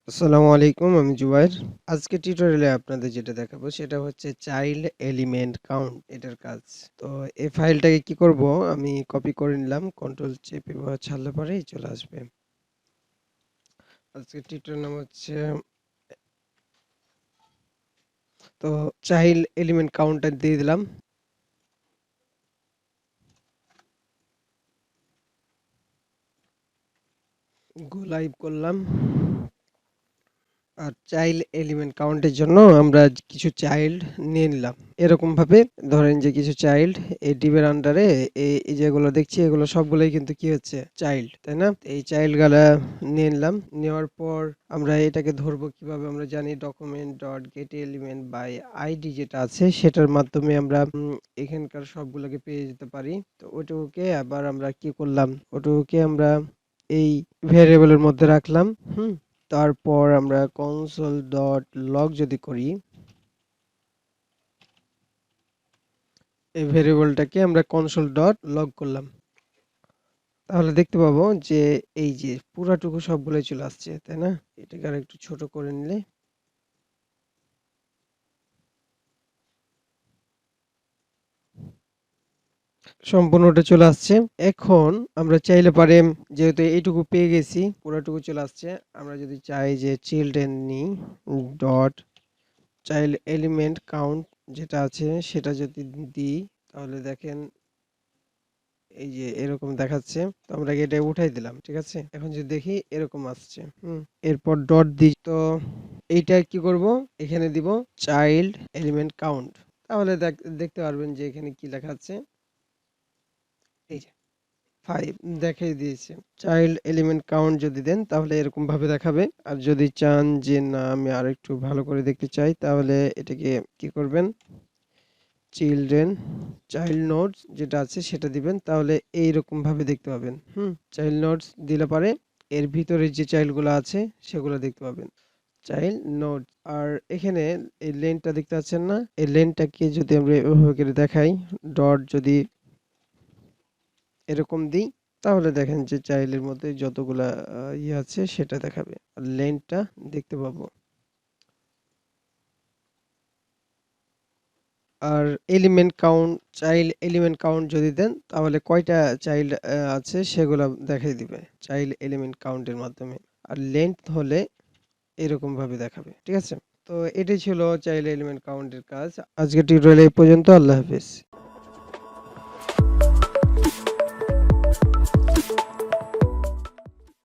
আসসালামু আলাইকুম, আমি জুবাইর। আজকে টিউটোরিয়ালে আপনাদের যেটা দেখাবো সেটা হচ্ছে চাইল্ড এলিমেন্ট কাউন্ট এটার কাজ। তো এই ফাইলটাকে কি করব, আমি কপি করে নিলাম, কন্ট্রোল চেপে ছাড়লে পরেই চলে আসবে। আজকে টিউটোরিয়াল নাম হচ্ছে তো চাইল্ড এলিমেন্ট কাউন্টটা দিয়ে দিলাম। গো লাইভ করলাম। আর চাইল্ড এলিমেন্ট কাউন্টের জন্য আমরা কিছু চাইল্ড নিয়ে নিলাম। এরকম ভাবে ধরেন যে কিছু চাইল্ড এই ডিবের আন্ডারে এই যেগুলো দেখছি এগুলো সবগুলোই কিন্তু কি হচ্ছে চাইল্ড, তাই না? এই চাইল্ড গুলা নিয়ে নিলাম। নেওয়ার পর আমরা এটাকে ধরবো কিভাবে, আমরা জানি document dot get element by ID যেটা আছে সেটার মাধ্যমে আমরা এখানকার সবগুলোকে পেয়ে যেতে পারি। তো ওটুকুকে আবার আমরা কি করলাম, ওটুকুকে আমরা এই ভেরিয়েবলের মধ্যে রাখলাম। তারপর আমরা console.log যদি করি, এই ভেরিয়েবলটাকে আমরা console.log করলাম, তাহলে দেখতে পাবো যে এই যে পুরাটুকু সবগুলোই চলে আসছে, তাই না? এটাকে আর একটু ছোট করে নিলে সম্পূর্ণটা চলে আসছে। এখন আমরা চাইলে পারে, যেহেতু এইটুকু পেয়ে গেছি পুরাটুকু চলে আসছে, আমরা যদি চাই যে চিলড্রেন নিই ডট চাইল্ড এলিমেন্ট কাউন্ট যেটা আছে সেটা যদি দিই, তাহলে দেখেন এই যে এরকম দেখাচ্ছে। তো আমরা এটা উঠাই দিলাম, ঠিক আছে? এখন যদি দেখি এরকম আসছে। এরপর ডট দিই, তো এইটা কি করব, এখানে দিব চাইল্ড এলিমেন্ট কাউন্ট। তাহলে দেখতে পারবেন যে এখানে কি লেখা আছে, এই যে 5 দেখাই দিয়েছে। চাইল্ড এলিমেন্ট কাউন্ট যদি দেন তাহলে এরকম ভাবে দেখাবে। আর যদি চান যে না আমি আরেকটু ভালো করে দেখতে চাই, তাহলে এটাকে কি করবেন, চিলড্রেন চাইল্ড নোডস যেটা আছে সেটা দিবেন, তাহলে এইরকম ভাবে দেখতে পাবেন। চাইল্ড নোডস দিলে পারে এর ভিতরে যে চাইল্ড গুলো আছে সেগুলো দেখতে পাবেন, চাইল্ড নোড। আর এখানে এই লেনটা দেখতে পাচ্ছেন না, এই লেনটাকে যদি আমরা এভাবে করে দেখাই, ডট যদি এরকম দিই, তাহলে দেখেন যে চাইল্ডের মধ্যে যতগুলা ইয়ে আছে সেটা দেখাবে, আর লেনটা দেখতে পাবো। আর element count, child element count যদি দেন তাহলে কয়টা চাইল্ড আছে সেগুলো দেখাই দিবে চাইল্ড এলিমেন্ট কাউন্টের মাধ্যমে। আর লেন্থ হলে এরকম ভাবে দেখাবে, ঠিক আছে? তো এটাই ছিল চাইল্ড এলিমেন্ট কাউন্টের কাজ। আজকের টিউটোরিয়াল এই পর্যন্ত। আল্লাহ হাফেজ।